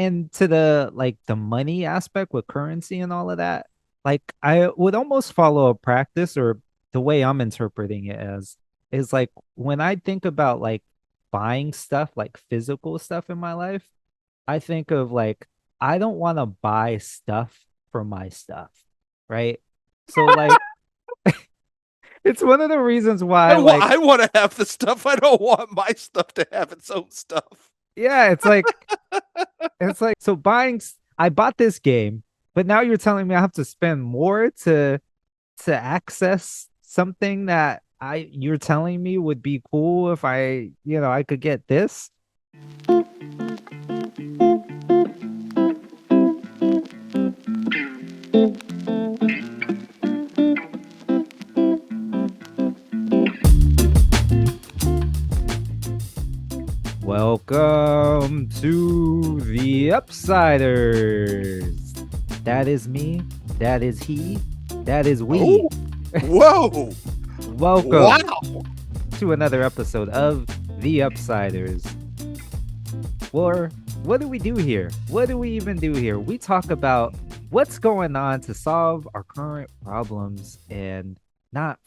and to the like the money aspect with currency and all of that, like I would almost follow a practice, or the way I'm interpreting it as is like when I think about like buying stuff, like physical stuff in my life, I think of like I don't want to buy stuff for my stuff, right? So like it's one of the reasons why like I want to have the stuff. I don't want my stuff to have its own stuff. yeah, it's like so I bought this game, but now you're telling me I have to spend more to access something that I you're telling me would be cool if I could get this. Welcome to the Upsiders. That is me. That is he. That is we. Oh, whoa. Welcome Wow. to another episode of the Upsiders. Or what do we do here? What do we even do here? We talk about what's going on to solve our current problems and not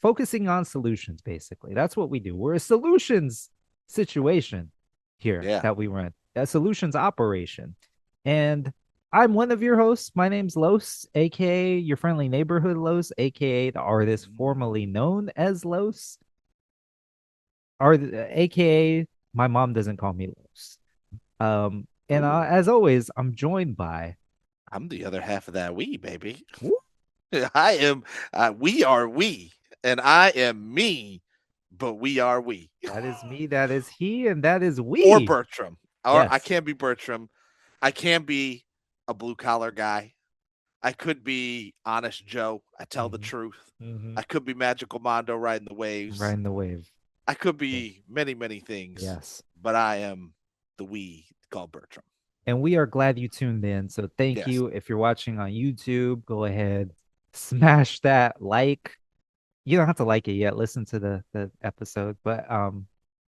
focusing on solutions, basically. That's what we do. We're a solutions situation here Yeah. that we run, a solutions operation. And I'm one of your hosts. My name's Los, aka your friendly neighborhood Los, aka the artist formerly known as Los, or aka my mom doesn't call me Los. And Ooh, as always, I'm joined by. I'm the other half of that we, baby. Woo, I am, we are we, and I am me, but we are we. that is me, that is he, and that is Or we. Bertram. Or I Yes. can't be Bertram. I can be a blue collar guy. I could be Honest Joe. I tell the Hmm. truth. Hmm. I could be Magical Mondo riding the waves. Riding the wave. I could Yeah. be many, many things, Yes. but I am the we called Bertram. And we are glad you tuned in. So thank Yes. you. If you're watching on YouTube, go ahead, smash that like. You don't have to like it yet. Listen to the episode, but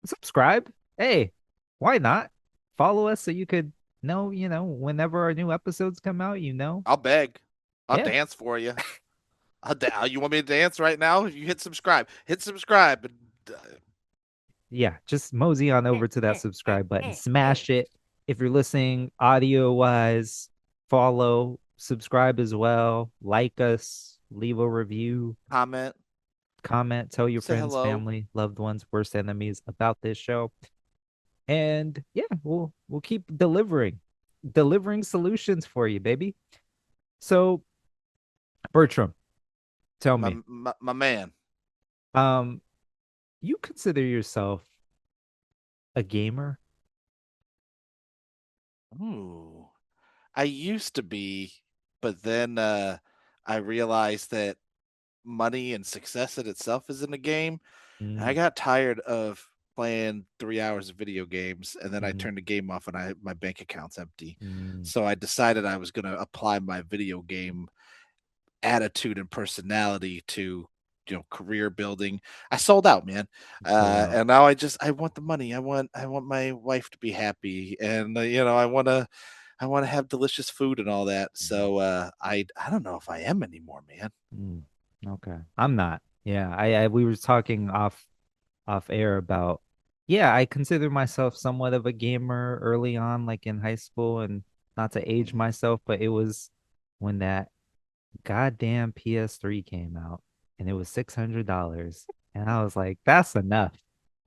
subscribe. Hey, why not? Follow us so you could know, whenever our new episodes come out, I'll beg. I'll Yeah. dance for you. You want me to dance right now? You hit subscribe. Hit subscribe. Yeah, just mosey on over to that subscribe button, smash it. If you're listening audio wise, follow, subscribe as well, like us, leave a review, Comment. comment, tell your Say friends, hello. family, loved ones, worst enemies about this show. And yeah, we'll keep delivering solutions for you, baby. So, Bertram, tell My, me, my man. um, you consider yourself a gamer? Ooh. I used to be, but then I realized that money and success in itself isn't a game. And I Mm, got tired of playing 3 hours of video games, and then I mm, turned the game off, and my bank account's empty. mm. So I decided I was going to apply my video game attitude and personality to career building. I sold out, man. So, And now I want the money. I want my wife to be happy, and I want to have delicious food and all that. So I don't know if I am anymore, man. mm, okay. I'm not. Yeah, I we were talking off air about yeah, I consider myself somewhat of a gamer early on, like in high school, and not to age Mhm. myself, but it was when that goddamn PS3 came out and it was $600. And I was like, that's enough.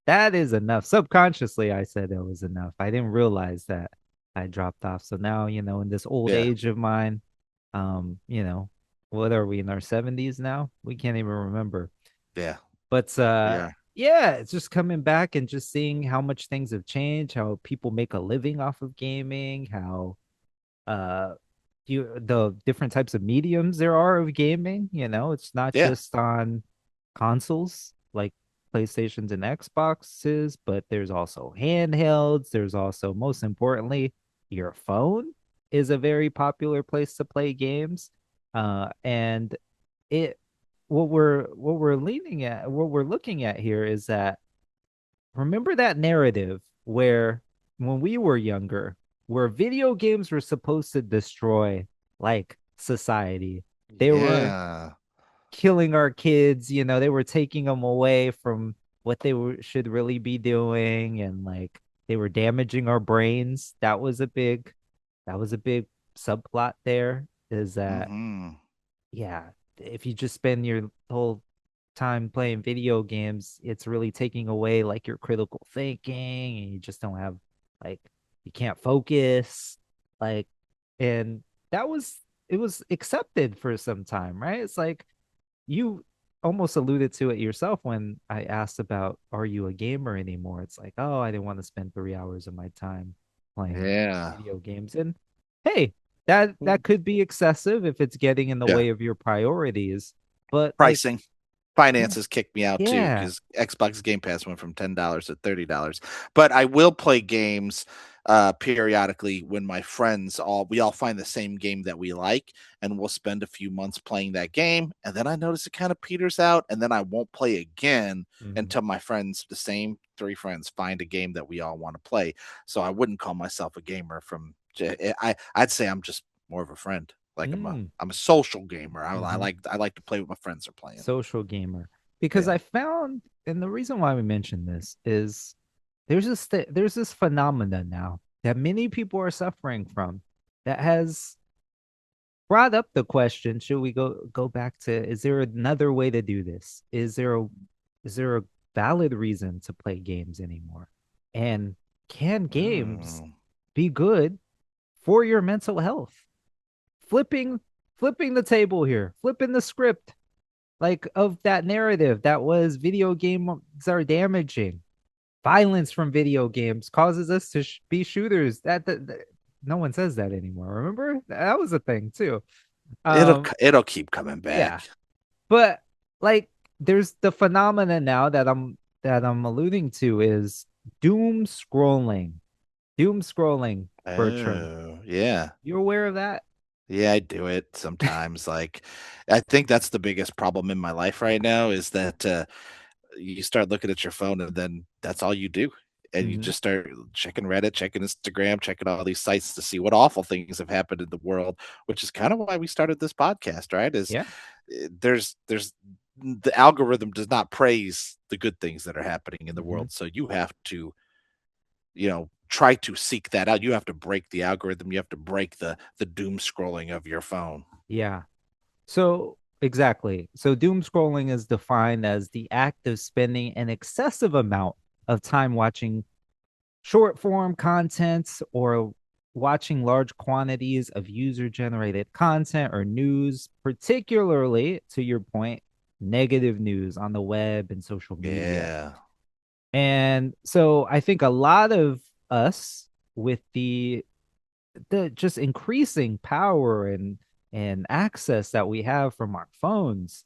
That is enough. Subconsciously, I said it was enough. I didn't realize that I dropped off. So now, in this old Yeah, age of mine, what are we in our 70s now? We can't even remember. yeah, But we are. yeah, it's just coming back and just seeing how much things have changed, how people make a living off of gaming, how uh the different types of mediums there are of gaming. It's not Yeah, just on consoles like PlayStations and Xboxes, but there's also handhelds. There's also, most importantly, your phone is a very popular place to play games. And it what we're looking at here is that, remember that narrative where when we were younger, where video games were supposed to destroy like society. They were Yeah. killing our kids, they were taking them away from what should really be doing, and like they were damaging our brains. That was a big subplot there, is that, Hmm. yeah, if you just spend your whole time playing video games, it's really taking away like your critical thinking, and you just don't have, like, you can't focus, like, and that was it was accepted for some time, right? It's like, you almost alluded to it yourself when I asked about, are you a gamer anymore? It's like, oh, I didn't want to spend 3 hours of my time playing Yeah. video games. And hey, that could be excessive if it's getting in the Yeah. way of your priorities. But like, Pricing. yeah, Finances kicked me out too yeah. because Xbox Game Pass went from $10 to $30. But I will play games periodically when my friends all find the same game that we like, and we'll spend a few months playing that game, and then I notice it kind of peters out, and then I won't play again Mhm. until my friends, the same three friends, find a game that we all want to play. So I wouldn't call myself a gamer I'd say I'm just more of a friend. Like Mm. I'm a social gamer. Hmm. I like to play what my friends are playing. Social gamer. Because Yeah. I found, and the reason why we mentioned this is, there's this phenomenon now that many people are suffering from, that has brought up the question, should we go back to, is there another way to do this? Is there a valid reason to play games anymore? And can games Mm. be good for your mental health? Flipping flipping the table here, flipping the script, like, of that narrative that was video games are damaging. Violence from video games causes us to be shooters. That no one says that anymore. Remember? That was a thing too. Um, It'll keep coming yeah, back. but like, there's the phenomena now that I'm alluding to, is doom scrolling. Doom scrolling, Bertram. Oh, yeah. You aware of that? Yeah, I do it sometimes. Like, I think that's the biggest problem in my life right now is that you start looking at your phone and then that's all you do. And you Hmm. just start checking Reddit, checking Instagram, checking all these sites to see what awful things have happened in the world, which is kind of why we started this podcast, right? Is Yeah. there's the algorithm does not praise the good things that are happening in the Hmm. world. So you have to, try to seek that out. You have to break the algorithm. You have to break the doom scrolling of your phone. Yeah. So, exactly. So, doom scrolling is defined as the act of spending an excessive amount of time watching short form content, or watching large quantities of user generated content or news, particularly, to your point, negative news on the web and social media. Yeah. And so I think a lot of us, with the just increasing power and access that we have from our phones,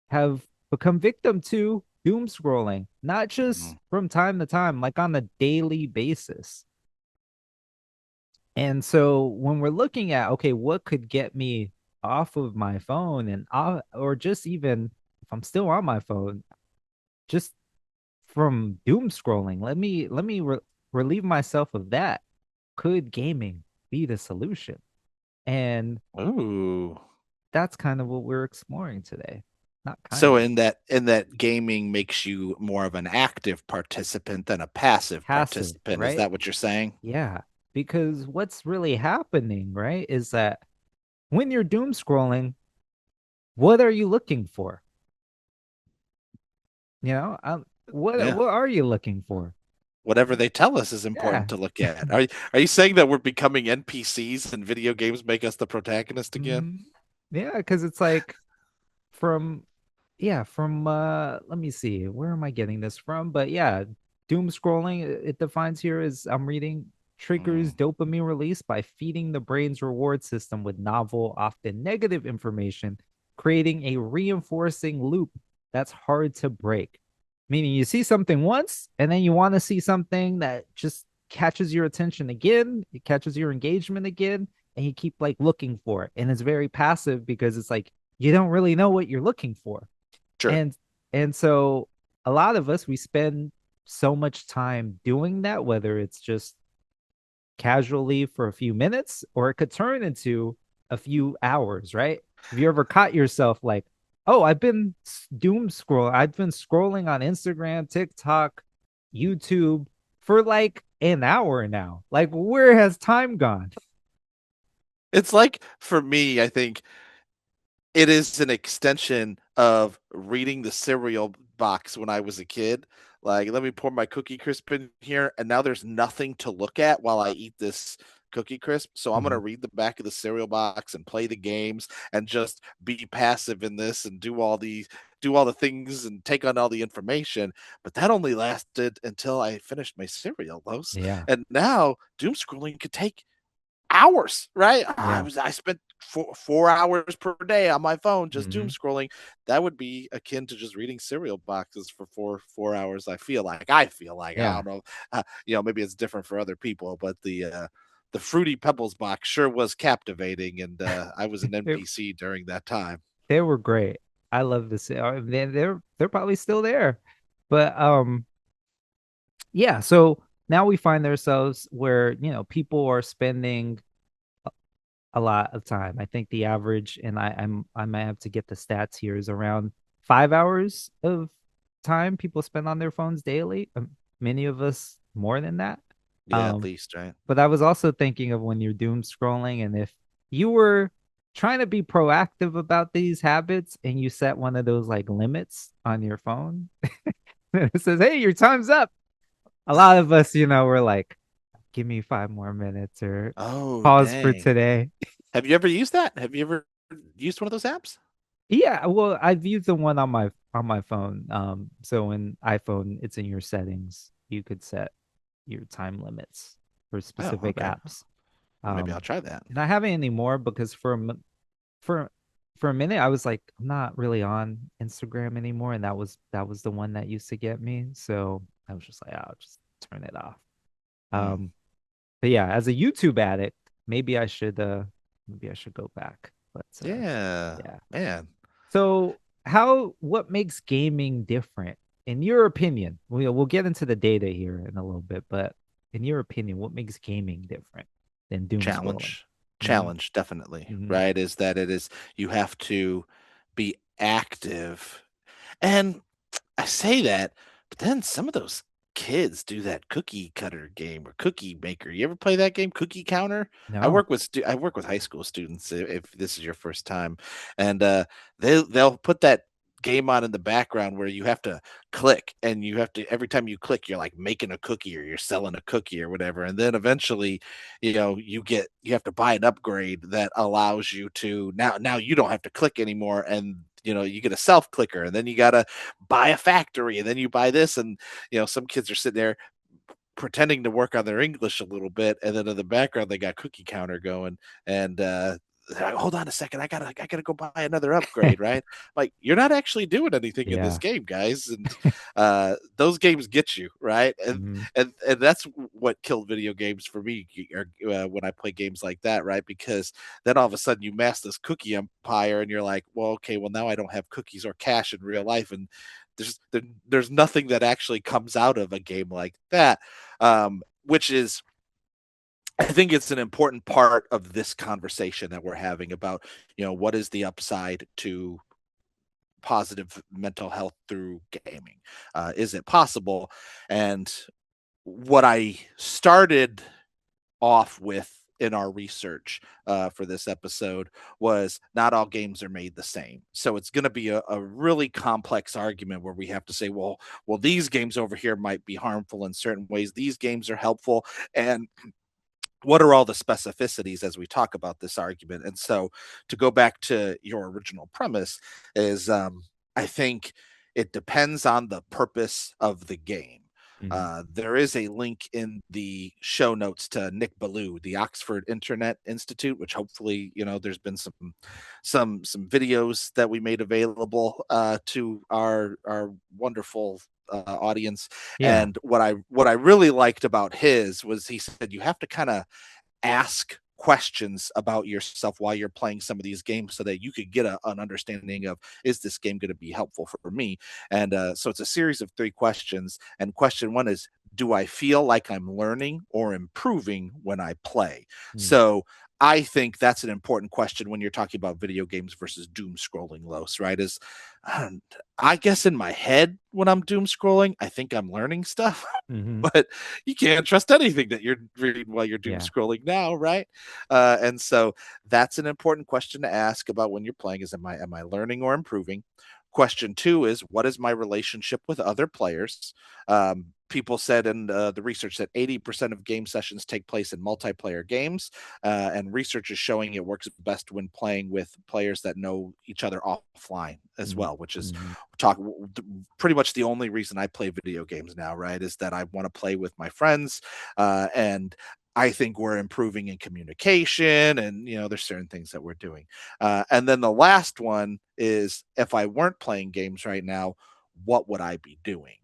have become victim to doom scrolling, not just Mhm. from time to time, like on a daily basis. And so when we're looking at, okay, what could get me off of my phone, and or just even if I'm still on my phone, just from doom scrolling, let me relieve myself of that. Could gaming be the solution? And Ooh. that's kind of what we're exploring today. Not kind So of. in that gaming makes you more of an active participant than a passive Passive, participant. Is right? that what you're saying? Yeah. Because what's really happening, right, is that when you're doom scrolling, what are you looking for? What Yeah. what are you looking for? Whatever they tell us is important Yeah. to look at. Are you saying that we're becoming NPCs and video games make us the protagonist again? Mhm. Yeah, because it's like, from yeah, from let me see, where am I getting this from? But yeah, doom scrolling, it defines here as, I'm reading, triggers Mm, dopamine release by feeding the brain's reward system with novel, often negative information, creating a reinforcing loop that's hard to break. Meaning, you see something once, and then you want to see something that just catches your attention again, it catches your engagement again, and you keep like looking for it. And it's very passive, because it's like, you don't really know what you're looking for. sure. And so a lot of us, we spend so much time doing that, whether it's just casually for a few minutes, or it could turn into a few hours, right? Have you ever caught yourself like, oh, I've been doom scrolling, I've been scrolling on Instagram, TikTok, YouTube for like an hour now. Like, where has time gone? It's like for me, I think it is an extension of reading the cereal box when I was a kid. Like, let me pour my Cookie Crisp in here, and now there's nothing to look at while I eat this Cookie Crisp. So I'm gonna Mhm. read the back of the cereal box and play the games and just be passive in this and do all the things and take on all the information. But that only lasted until I finished my cereal, those. Yeah. And now doom scrolling could take hours, right? Yeah. I spent 4 hours per day on my phone just doom Hmm. scrolling. That would be akin to just reading cereal boxes for four hours. I feel like I Yeah. don't know, maybe it's different for other people, but the Fruity Pebbles box sure was captivating, and I was an They, NPC during that time. they were great. I love this. They're probably still there. But yeah, so now we find ourselves where, people are spending a lot of time. I think the average, and I might have to get the stats here, is around 5 hours of time people spend on their phones daily. Many of us more than that. Yeah, at Um, least, right? but I was also thinking of when you're doom scrolling, and if you were trying to be proactive about these habits and you set one of those like limits on your phone, it says, "Hey, your time's up." A lot of us, were like, "Give me 5 more minutes," or Oh, "Pause for dang. today." Have you ever used that? Have you ever used one of those apps? Yeah, well, I've used the one on my phone. So in iPhone, it's in your settings. You could set your time limits for Oh, specific okay. apps. Well, maybe Um, I'll try that. and I haven't anymore because for for a minute I was like, I'm not really on Instagram anymore, and that was the one that used to get me. So I was just like, I'll just turn it off. Hmm. Um, but yeah, as a YouTube addict, maybe I should go back. But Yeah, yeah. man. So, what makes gaming different in your opinion? We'll get into the data here in a little bit, but in your opinion, what makes gaming different than doom scrolling? Challenge. Hmm. Challenge, definitely, Hmm. right? Is that it is you have to be active. And I say that, but then some of those kids do that cookie cutter game or cookie maker. You ever play that game, Cookie Counter? No. I work with high school students if this is your first time, and they'll put that game on in the background where you have to click, and you have to every time you click you're like making a cookie or you're selling a cookie or whatever, and then eventually you have to buy an upgrade that allows you to now you don't have to click anymore, and you get a self clicker, and then you got to buy a factory, and then you buy this, and some kids are sitting there pretending to work on their English a little bit, and then in the background they got Cookie Counter going, and hold on a second, I gotta go buy another upgrade, right? Like, you're not actually doing anything in this Yeah. game, guys, and those games get you, right? and Hmm. and and that's what killed video games for me, or when I play games like that, right? Because then all of a sudden you mass this cookie empire, and you're like, well, okay, well, now I don't have cookies or cash in real life, and there's nothing that actually comes out of a game like that, which is, I think it's an important part of this conversation that we're having about, what is the upside to positive mental health through gaming? Is it possible? And what I started off with in our research for this episode was not all games are made the same. So it's going to be a really complex argument where we have to say, well, these games over here might be harmful in certain ways. These games are helpful, and what are all the specificities as we talk about this argument? And so, to go back to your original premise, is I think it depends on the purpose of the game. Hmm. There is a link in the show notes to Nick Ballou, the Oxford Internet Institute, which hopefully, there's been some videos that we made available to our wonderful audience. Yeah. And what I really liked about his was he said you have to kind of ask questions about yourself while you're playing some of these games so that you could get an understanding of, is this game going to be helpful for me? And so it's a series of 3 questions. And question 1 is, do I feel like I'm learning or improving when I play? Mm. So I think that's an important question when you're talking about video games versus doom scrolling, Los, right? Um, I guess in my head when I'm doom scrolling, I think I'm learning stuff, Mm-hmm. but you can't trust anything that you're reading while you're doom Yeah. scrolling now, right? And so that's an important question to ask about when you're playing: is am I learning or improving? Question 2 is, what is my relationship with other players? People said in the research that 80% of game sessions take place in multiplayer games, and research is showing it works best when playing with players that know each other offline as well, which is Mm-hmm. talk pretty much the only reason I play video games now, right? Is that I want to play with my friends, and I think we're improving in communication, and there's certain things that we're doing. And then the last one is, if I weren't playing games right now, what would I be doing?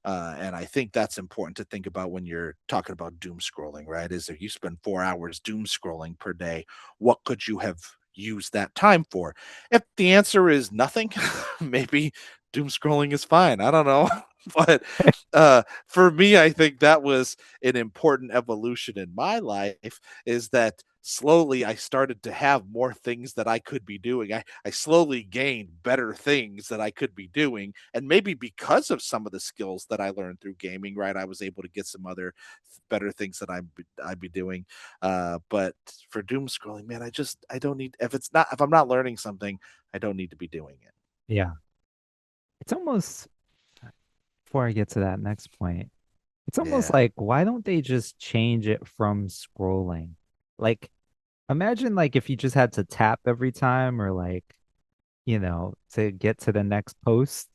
And I think that's important to think about when you're talking about doom scrolling, right? Is if you spend 4 hours doom scrolling per day, what could you have used that time for? If the answer is nothing, maybe doom scrolling is fine. I don't know. But for me, I think that was an important evolution in my life, is that slowly I started to have more things that I could be doing. I slowly gained better things that I could be doing. And maybe because of some of the skills that I learned through gaming, right, I was able to get some other better things that I'd be doing. But for doom scrolling, man, I don't need, if I'm not learning something, I don't need to be doing it. Yeah. It's almost, before I get to that next point, it's almost Yeah. like, why don't they just change it from scrolling? Like, imagine like if you just had to tap every time, or like, to get to the next post.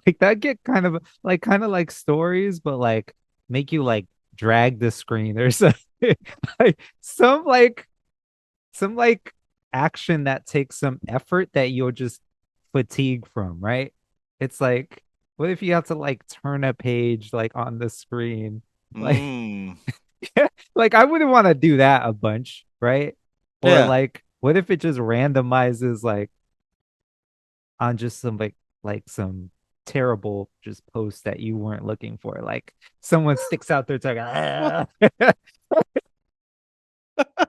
Like that get kind of like stories, but like make you like drag the screen or something. Like some action that takes some effort that you'll just fatigue from, right? It's like, what if you have to like turn a page like on the screen? Like, Mm. like I wouldn't want to do that a bunch, right? Or Yeah. like, what if it just randomizes like on just some like some terrible just post that you weren't looking for? Like someone sticks out their tongue, "Ah."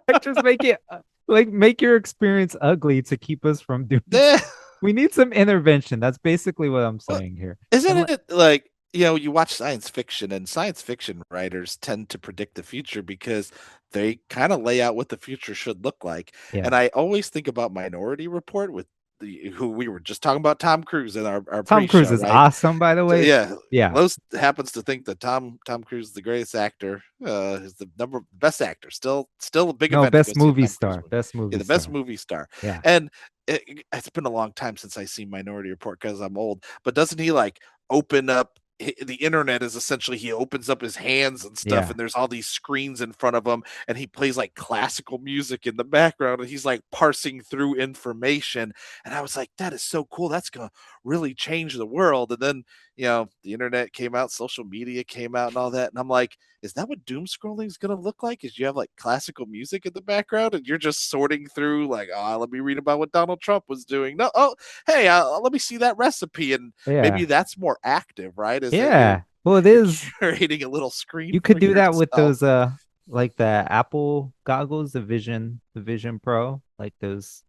Like just make it like make your experience ugly to keep us from doing. Eh, We need some intervention. That's basically what I'm well, saying here. And isn't like, it like, you watch science fiction, and science fiction writers tend to predict the future because they kind of lay out what the future should look like. yeah, And I always think about Minority Report with who we were just talking about, Tom Cruise in our Tom Cruise pre-show, is right? awesome, by the So, way. yeah, Yeah, Los happens to think that Tom Cruise is the greatest actor, is the number best actor. Still a big no, event to go best see a movie Tom Cruise star, movie. best Yeah, movie the best star. movie star. Yeah, And it's been a long time since I seen Minority Report because I'm old. But doesn't he like open up? The internet is essentially, he opens up his hands and stuff, yeah, and there's all these screens in front of him, and he plays like classical music in the background, and he's like parsing through information. And I was like, that is so cool. That's gonna really change the world. And then the internet came out, social media came out, and all that. And I'm like, is that what doom scrolling is going to look like? Is you have like classical music in the background and you're just sorting through, like, oh, let me read about what Donald Trump was doing. No, oh, hey, let me see that recipe. And maybe yeah, that's more active, right? Is that you're yeah. Well, it you're is. curating a little screen You for could do that with yourself. those like the Apple goggles, the Vision Pro, like those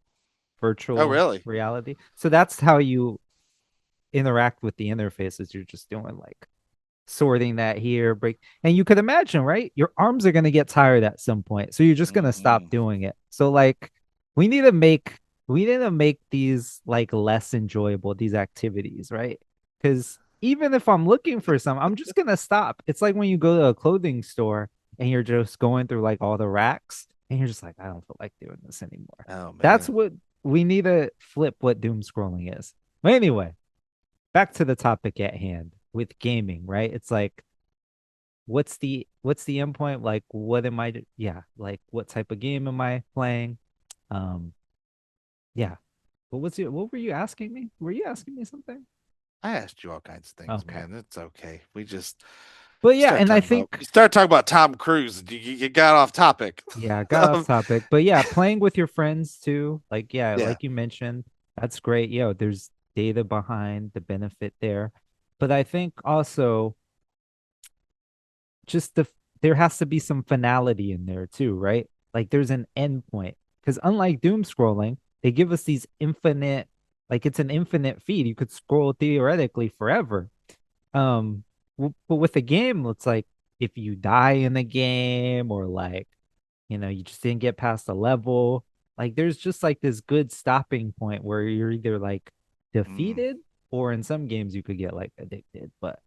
Oh, virtual really? reality. So that's how you interact with the interfaces. You're just doing like sorting that here, break. And you could imagine, right? Your arms are going to get tired at some point. So you're just going to stop Mm-hmm. doing it. So like we need to make we need to make these like less enjoyable, these activities, right? Cuz even if I'm looking for some, I'm just going to stop. It's like when you go to a clothing store and you're just going through like all the racks and you're just like, I don't feel like doing this anymore. Oh, That's man. what we need to flip what doom scrolling is. But anyway, back to the topic at hand with gaming, right? It's like, what's the endpoint? Like, what am I? Yeah, like what type of game am I playing? Um, yeah. What were you asking me? Were you asking me something? I asked you all kinds of things, Okay. man. It's okay. We just But You yeah, start and I talking about think you start talking about Tom Cruise. You got off topic. yeah, got off um, topic. But yeah, playing with your friends too. Like, yeah, yeah. like you mentioned, that's great. Yo, there's data behind the benefit there. But I think also just there has to be some finality in there too, right? Like there's an end point. Because unlike doom scrolling, they give us these infinite, like it's an infinite feed. You could scroll theoretically forever. Um, but with a game, it's like if you die in the game or like, you just didn't get past a level, like there's just like this good stopping point where you're either like Mm. defeated or in some games you could get like addicted. But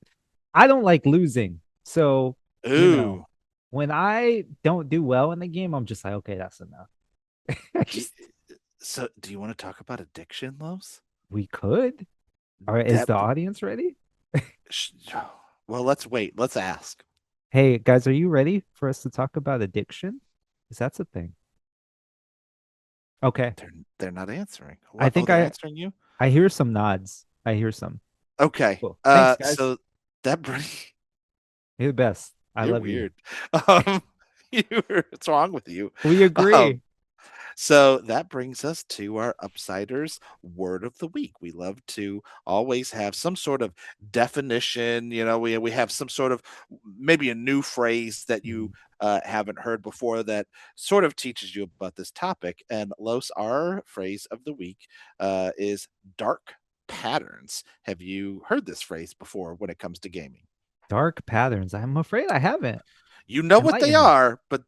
I don't like losing. So, you know, Ooh. when I don't do well in the game, I'm just like, okay, that's enough. I He- just so, do you want to talk about addiction, Los? we could. All right, is That the audience ready? sh- well, let's wait. Let's ask. Hey, guys, are you ready for us to talk about addiction? Because that's a thing. Okay. They're not answering. I What? Oh, think they're I answering you. I hear some nods. I hear some. Okay. Cool. Thanks, guys. So that brings You're the best. I you're love you. weird. Um, what's wrong with you? We Um, agree. So that brings us to our Upsiders word of the week. We love to always have some sort of definition. We have some sort of maybe a new phrase that you Mm. haven't heard before that sort of teaches you about this topic. And Los, our phrase of the week is dark patterns. Have you heard this phrase before when it comes to gaming? Dark patterns. I'm afraid I haven't. You know what they Enlighten me. are, but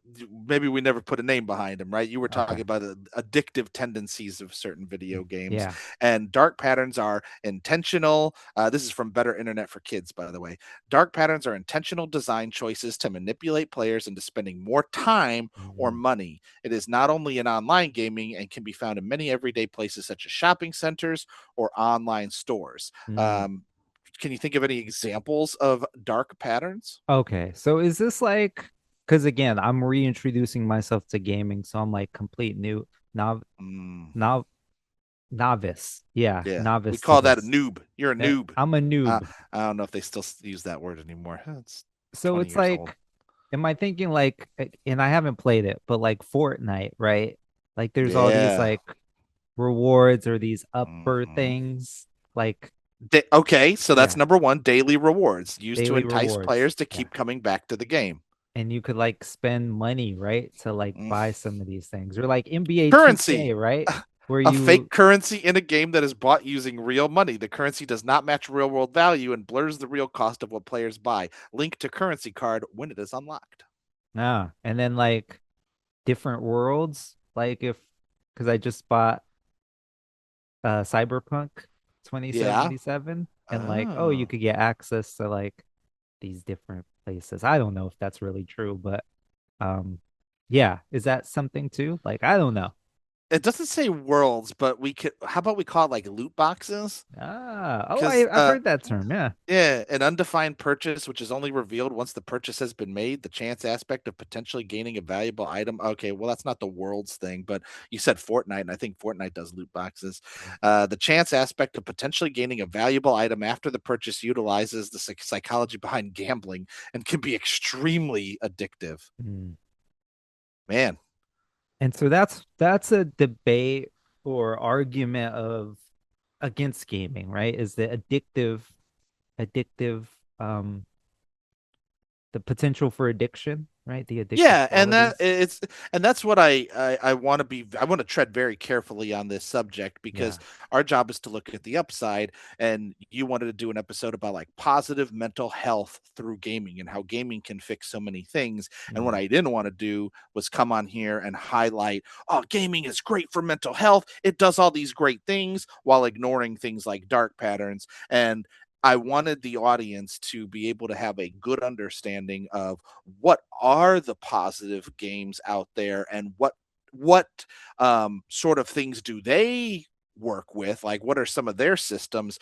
maybe we never put a name behind them, right? You were Okay. talking about the addictive tendencies of certain video Mm. games, Yeah. and dark patterns are intentional. This is from Better Internet for Kids, by the way. Dark patterns are intentional design choices to manipulate players into spending more time or Mm. money. It is not only in online gaming and can be found in many everyday places such as shopping centers or online stores. Mm. Can you think of any examples of dark patterns? Okay. So is this like, because again, I'm reintroducing myself to gaming, so I'm like complete new Mm. nov novice. Yeah, Yeah, we novice to call that a this. noob. You're a noob. I'm a Uh, noob. I don't know if they still use that word anymore. It's So 20 it's years old. like, am I thinking like, and I haven't played it, but like Fortnite, right? Like there's all these Yeah. like rewards or these upper Hmm. things, like Okay, so that's yeah, number one, daily rewards used to daily entice rewards. players to Yeah. keep coming back to the game. And you could like spend money, right? To like Mm. buy some of these things. Or like NBA Currency, 2K, right? Where a fake you currency in a game that is bought using real money. The currency does not match real world value and blurs the real cost of what players buy. Link to currency card when it is unlocked. and then like different worlds, like if because I just bought Cyberpunk Yeah. 2077 and like, oh, you Oh. could get access to like these different places. I don't know if that's really true, but yeah, is that something too? Like I don't know. It doesn't say worlds, but we could. How about we call it like loot boxes? Oh, Because I've heard that term. Yeah. yeah, an undefined purchase, which is only revealed once the purchase has been made. The chance aspect of potentially gaining a valuable item. Okay, well that's not the worlds thing, but you said Fortnite, and I think Fortnite does loot boxes. The chance aspect of potentially gaining a valuable item after the purchase utilizes the psychology behind gambling and can be extremely addictive. Mm. Man, And so that's a debate or argument of against gaming, right? Is the addictive um the potential for addiction, right? The addictive yeah, and that qualities. it's and that's what I want to be. I want to tread very carefully on this subject because Yeah. our job is to look at the upside. And you wanted to do an episode about like positive mental health through gaming and how gaming can fix so many things. And what Mm. I didn't want to do was come on here and highlight, oh, gaming is great for mental health. It does all these great things while ignoring things like dark patterns. And I wanted the audience to be able to have a good understanding of what are the positive games out there and what sort of things do they work with, like what are some of their systems.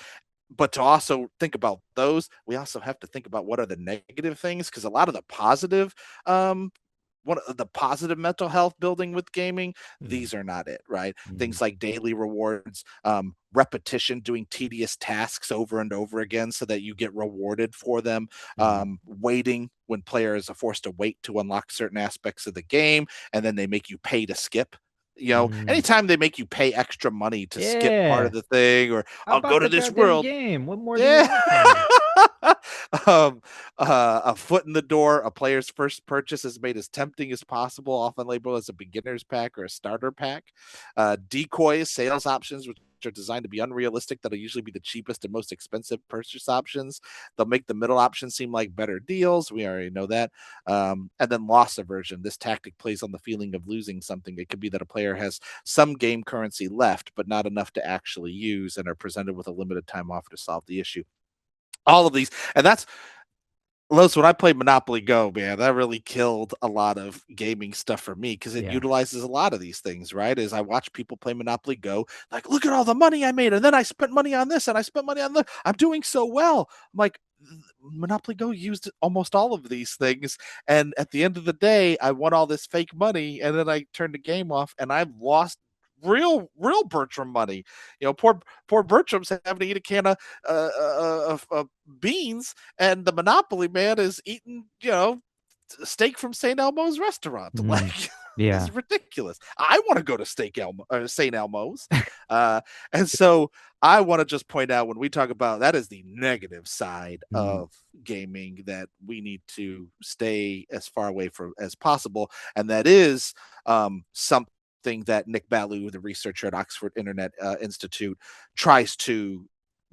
But to also think about those, we also have to think about what are the negative things, because a lot of the positive um one of the positive mental health building with gaming, Mm, these are not it, right? mm, Things like daily rewards, repetition, doing tedious tasks over and over again so that you get rewarded for them, mm, waiting when players are forced to wait to unlock certain aspects of the game, and then they make you pay to skip. mm. Anytime they make you pay extra money to skip part of Yeah. the thing, or I I'll go bought to the this goddamn world. game. What more do you Yeah. want from me? um, a foot in the door, a player's first purchase is made as tempting as possible, often labeled as a beginner's pack or a starter pack. Decoys, sales options, which are designed to be unrealistic, that'll usually be the cheapest and most expensive purchase options. They'll make the middle options seem like better deals. We already know that. And then loss aversion. This tactic plays on the feeling of losing something. It could be that a player has some game currency left, but not enough to actually use, and are presented with a limited time offer to solve the issue. All of these, and that's Los, when I played Monopoly Go, man, that really killed a lot of gaming stuff for me because it Yeah. utilizes a lot of these things, right? As I watch people play Monopoly Go, like, look at all the money I made, and then I spent money on this, and I spent money on that. I'm doing so well. I'm like, Monopoly Go used almost all of these things, and at the end of the day, I won all this fake money, and then I turned the game off, and I've lost real Bertram money. Poor Bertram's having to eat a can of beans, and the Monopoly man is eating, steak from St. Elmo's restaurant. Mm, Like, this yeah. is ridiculous. I want to go to St. Elmo's. Uh, and so I want to just point out, when we talk about that, is the negative side Mm, of gaming that we need to stay as far away from as possible. And that is something that Nick Ballou, the researcher at Oxford Internet Institute, tries to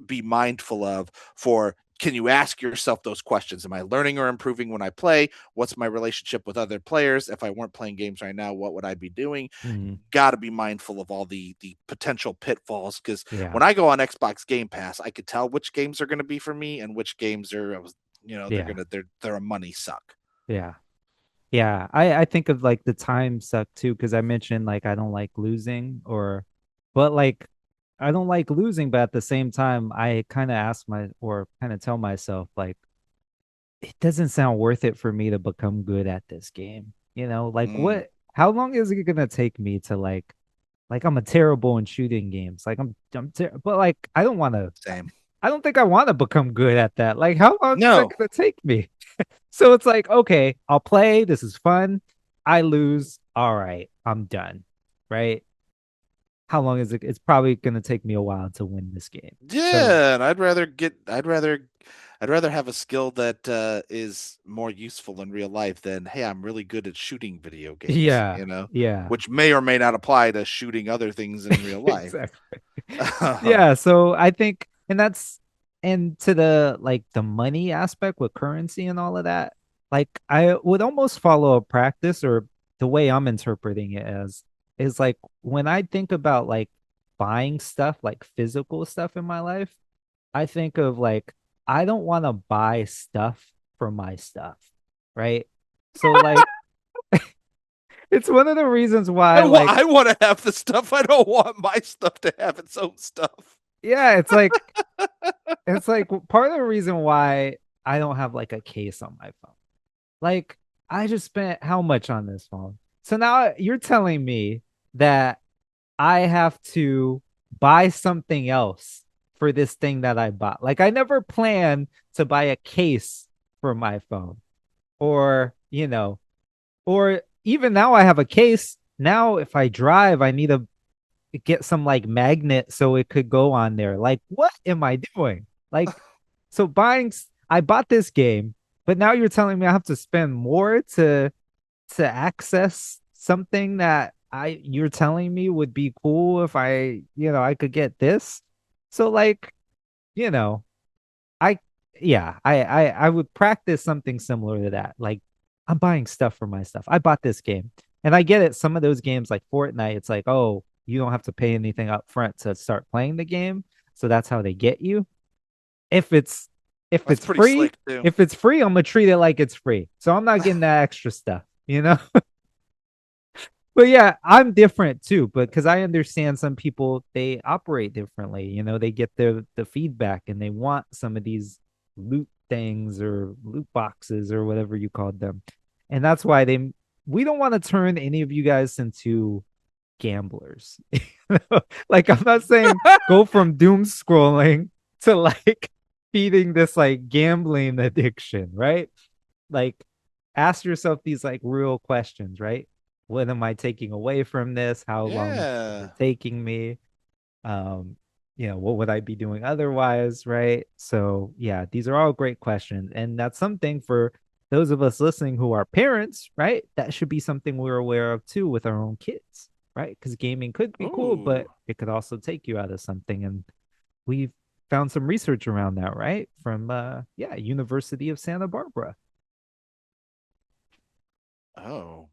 be mindful of. For, can you ask yourself those questions? Am I learning or improving when I play? What's my relationship with other players? If I weren't playing games right now, what would I be doing? mm, Got to be mindful of all the potential pitfalls, because yeah. when I go on Xbox Game Pass, I could tell which games are going to be for me and which games are, Yeah. they're a money suck. Yeah. Yeah. I think of like the time suck too, because I mentioned like I don't like losing but like I don't like losing, but at the same time, I kind of ask or kind of tell myself like it doesn't sound worth it for me to become good at this game. Like Mm, how long is it gonna take me to like I'm a terrible in shooting games. Like but like same. I don't think I want to become good at that. Like how long is that No. gonna take me? So it's like, okay, I'll play. This is fun. I lose. All right, I'm done. Right? How long is it? It's probably gonna take me a while to win this game. So Yeah, and I'd rather have a skill that is more useful in real life than, hey, I'm really good at shooting video games, yeah, yeah, which may or may not apply to shooting other things in real life. exactly. Yeah, so I think, and to the like the money aspect with currency and all of that, like I would almost follow a practice, or the way I'm interpreting it as is like when I think about like buying stuff, like physical stuff in my life, I think of like I don't want to buy stuff for my stuff, right? So like it's one of the reasons why like I want to have the stuff. I don't want my stuff to have its own stuff. yeah, it's like part of the reason why I don't have like a case on my phone. Like I just spent how much on this phone? So now you're telling me that I have to buy something else for this thing that I bought. Like I never planned to buy a case for my phone, or, or even now I have a case. Now if I drive, I need to get some like magnet so it could go on there. Like, what am I doing? Like, so I bought this game, but now you're telling me I have to spend more to access something that you're telling me would be cool if I could get this. So like, you know, I yeah, I would practice something similar to that. Like I'm buying stuff for my stuff. I bought this game. And I get it. Some of those games like Fortnite, it's like, oh, you don't have to pay anything up front to start playing the game. So that's how they get you. If it's if That's it's pretty free, slick too. if it's free, I'm gonna treat it like it's free. So I'm not getting that extra stuff? But yeah, I'm different too, but because I understand some people they operate differently. They get the feedback and they want some of these loot things or loot boxes or whatever you called them. And that's why we don't want to turn any of you guys into gamblers. Like I'm not saying go from doom scrolling to like feeding this like gambling addiction, right? Like ask yourself these like real questions, right? What am I taking away from this? How long is it Yeah. taking me? um what would I be doing otherwise, right? So yeah, these are all great questions, and that's something for those of us listening who are parents, right? That should be something we're aware of too with our own kids, right? Because gaming could be cool, but Ooh. it could also take you out of something, and we've found some research around that, right? From University of Santa Barbara. Oh.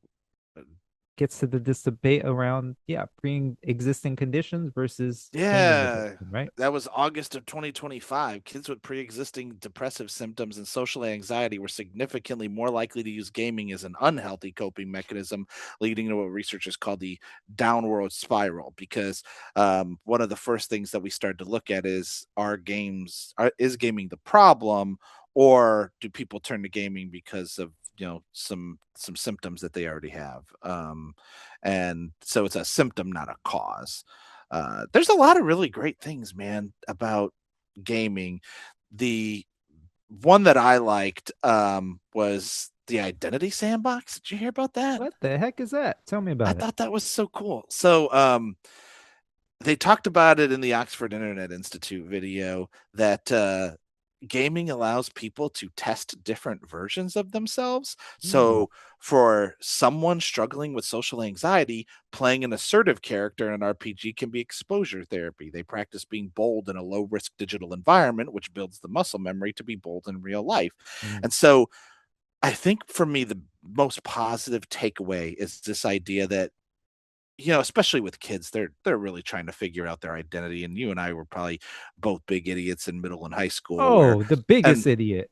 Gets to this debate around pre-existing conditions versus gaming Yeah, addiction, right? that was August of 2025. Kids with pre-existing depressive symptoms and social anxiety were significantly more likely to use gaming as an unhealthy coping mechanism, leading to what researchers call the downward spiral. Because one of the first things that we started to look at is is gaming the problem, or do people turn to gaming because of some symptoms that they already have? And so it's a symptom, not a cause. There's a lot of really great things, man, about gaming. The one that I liked was the Identity Sandbox. Did you hear about that? What the heck is that? Tell me I about it. thought that was so cool. So they talked about it in the Oxford Internet Institute video that gaming allows people to test different versions of themselves. Hmm. So, for someone struggling with social anxiety, playing an assertive character in an RPG can be exposure therapy. They practice being bold in a low risk digital environment, which builds the muscle memory to be bold in real life. Mm. And so, I think for me, the most positive takeaway is this idea that especially with kids, they're really trying to figure out their identity. And you and I were probably both big idiots in middle and high school, where Oh, the biggest and idiot.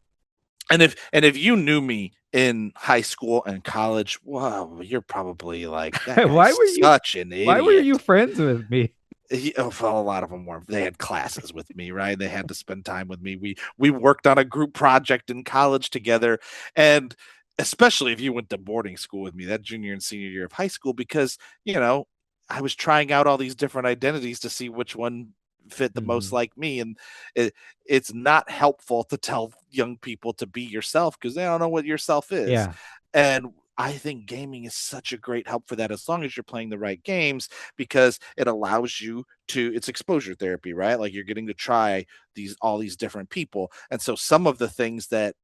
if you knew me in high school and college, well, you're probably like, that Why guy's were you such an why were you idiot. friends with me? Well, a lot of them were. They had classes with me, right? They had to spend time with me. We worked on a group project in college together, and especially if you went to boarding school with me, that junior and senior year of high school, because you know I was trying out all these different identities to see which one fit the most Hmm. like me, and it, it's not helpful to tell young people to be yourself because they don't know what yourself is, Yeah. and I think gaming is such a great help for that as long as you're playing the right games because it allows you to it's exposure therapy, right? Like you're getting to try all these different people. And so some of the things that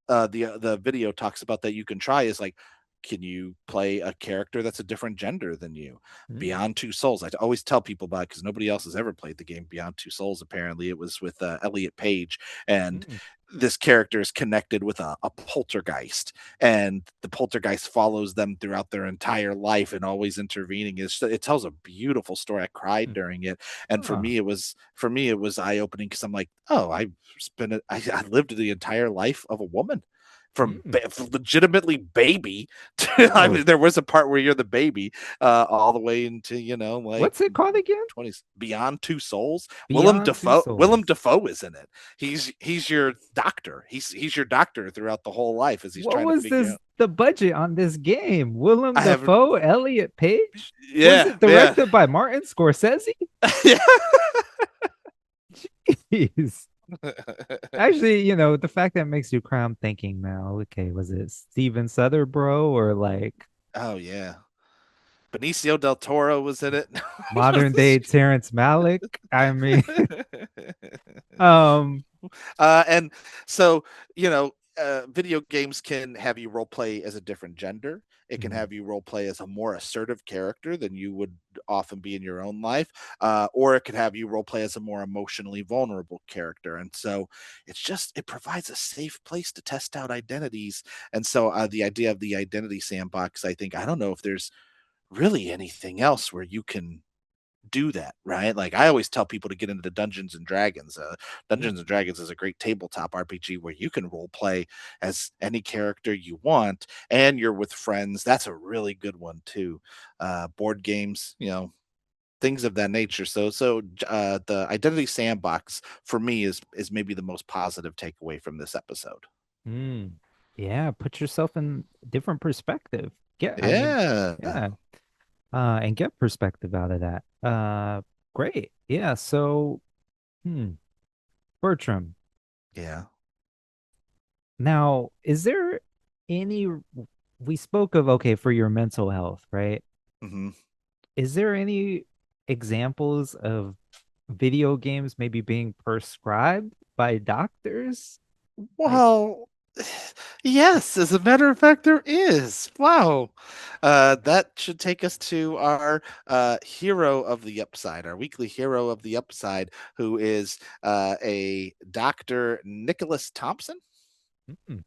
the video talks about that you can try is like, can you play a character that's a different gender than you? Mm. Beyond Two Souls, I always tell people about it because nobody else has ever played the game Beyond Two Souls. Apparently it was with Elliot Page, and Mm. this character is connected with a poltergeist, and the poltergeist follows them throughout their entire life and always intervening. It tells a beautiful story. I cried Mm. during it, and Oh. for me it was eye opening because I'm like, oh, I lived the entire life of a woman from Mm. legitimately baby to, I Oh. mean, there was a part where you're the baby, all the way into like What's it called again? 20s. Beyond Two Souls. Beyond Two Willem Souls. Dafoe is in it. He's your doctor. He's your doctor throughout the whole life as he's What trying to was figure this out. the budget on this game? Willem I haven't. Dafoe, Elliot Page? Was Yeah, it yeah. directed by Martin Scorsese? Yeah. Jeez. Actually, the fact that makes you cry, I'm thinking now, okay, was it Steven Sotherbro or like Oh yeah. Benicio del Toro was in it. modern day Terrence Malick? I mean, um, And so, video games can have you role play as a different gender. It can mm, have you role play as a more assertive character than you would often be in your own life, or it could have you role play as a more emotionally vulnerable character. And so, it provides a safe place to test out identities. And so, the idea of the identity sandbox, I don't know if there's really anything else where you can do that, right? Like I always tell people to get into Dungeons and Dragons. mm, Dungeons and Dragons is a great tabletop RPG where you can role play as any character you want, and you're with friends. That's a really good one too. Board games, things of that nature. So the Identity Sandbox for me is maybe the most positive takeaway from this episode. mm. Yeah, put yourself in a different perspective. get, I mean, Yeah. yeah, and get perspective out of that. Great. Yeah. So, hmm, Bertram, Yeah. now, is there any, we spoke of, okay, for your mental health, right? Hmm. Is there any examples of video games maybe being prescribed by doctors? Like, Well, yes, as a matter of fact, there is. Wow. That should take us to our hero of the upside, our weekly hero of the upside, who is a Dr. Nicholas Thompson. mm,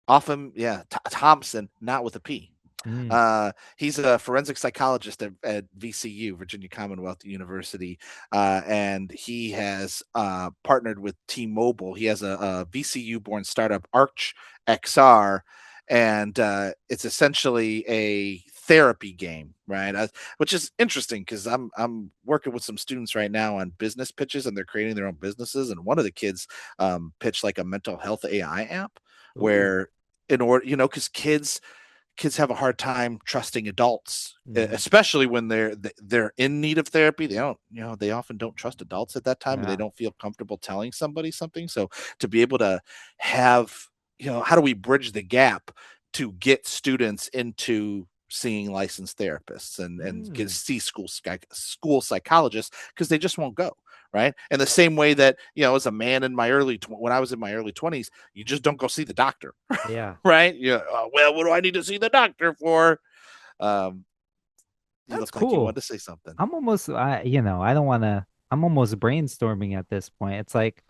Often, yeah, Thompson, not with a P. mm, He's a forensic psychologist at VCU, Virginia Commonwealth University, and he has partnered with T-Mobile. He has a VCU-born startup, Arch XR, and it's essentially a therapy game, right? Which is interesting because I'm working with some students right now on business pitches, and they're creating their own businesses. And one of the kids pitched like a mental health AI app ooh, where in order, because kids have a hard time trusting adults, mm, especially when they're in need of therapy. They don't, they often don't trust adults at that time, and they yeah, don't feel comfortable telling somebody something. So to be able to have, how do we bridge the gap to get students into seeing licensed therapists and get mm, see school psychologists because they just won't go, right? And the same way that, as a man in my when I was in my early 20s, you just don't go see the doctor, yeah. right? Yeah. Well, what do I need to see the doctor for? Um, you That's look like you wanted cool. to say something. I'm almost, I don't want to, I'm almost brainstorming at this point. It's like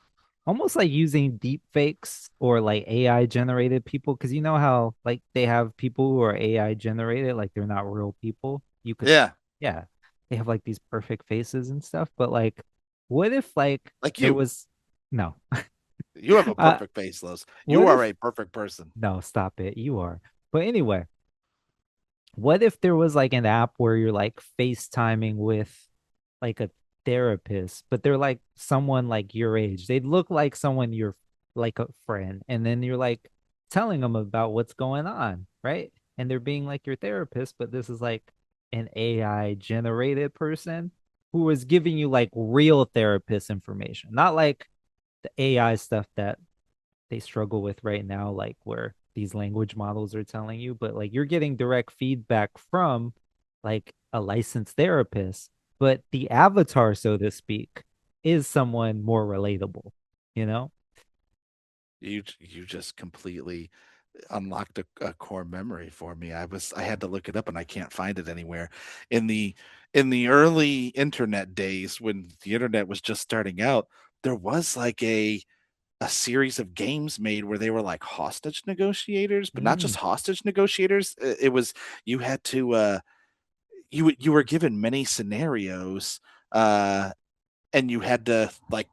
almost like using deep fakes or like AI generated people. Cause you know how like they have people who are AI generated, like they're not real people. You could, Yeah, yeah, they have like these perfect faces and stuff. But like, what if like like there you. was, no, You have a uh, perfect face, Los. You what are if, a perfect person. no, stop it. You are. But anyway, what if there was like an app where you're like FaceTiming with like a therapist, but they're like someone like your age. They look like someone you're like a friend. And then you're like telling them about what's going on, right? And they're being like your therapist, but this is like an AI generated person who is giving you like real therapist information, not like the AI stuff that they struggle with right now, like where these language models are telling you, but like you're getting direct feedback from like a licensed therapist, but the avatar, so to speak, is someone more relatable, you know? You just completely unlocked a core memory for me. I had to look it up and I can't find it anywhere. In the early internet days when the internet was just starting out, there was like a series of games made where they were like hostage negotiators, but not just Mm, hostage negotiators. It was you had to you were given many scenarios, uh and you had to like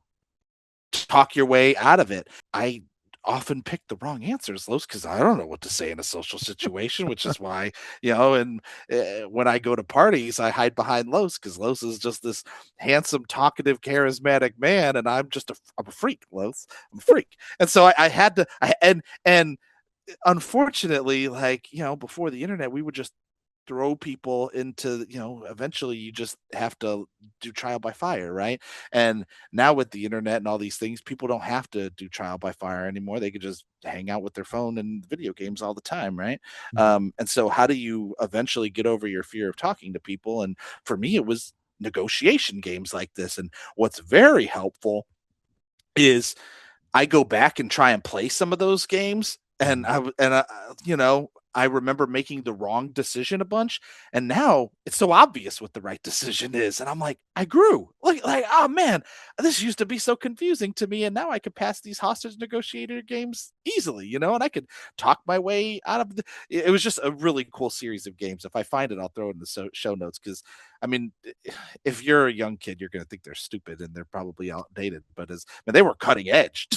talk your way out of it. I often pick the wrong answers, Los, because I don't know what to say in a social situation, which is why, and when I go to parties, I hide behind Los because Los is just this handsome, talkative, charismatic man, and I'm a freak, Los. I'm a freak. And so I had to, and unfortunately, like, before the internet, we would just throw people into, eventually you just have to do trial by fire, right? And now with the internet and all these things, people don't have to do trial by fire anymore. They could just hang out with their phone and video games all the time, right? mm, And so how do you eventually get over your fear of talking to people? And for me, it was negotiation games like this. And what's very helpful is I go back and try and play some of those games, and mm. I remember making the wrong decision a bunch, and now it's so obvious what the right decision is, and I'm like, I grew. Like, oh man, this used to be so confusing to me, and now I could pass these hostage negotiator games easily, and I could talk my way out of the. It was just a really cool series of games. If I find it, I'll throw it in the show notes because, I mean, if you're a young kid, you're going to think they're stupid and they're probably outdated, but they were cutting edge,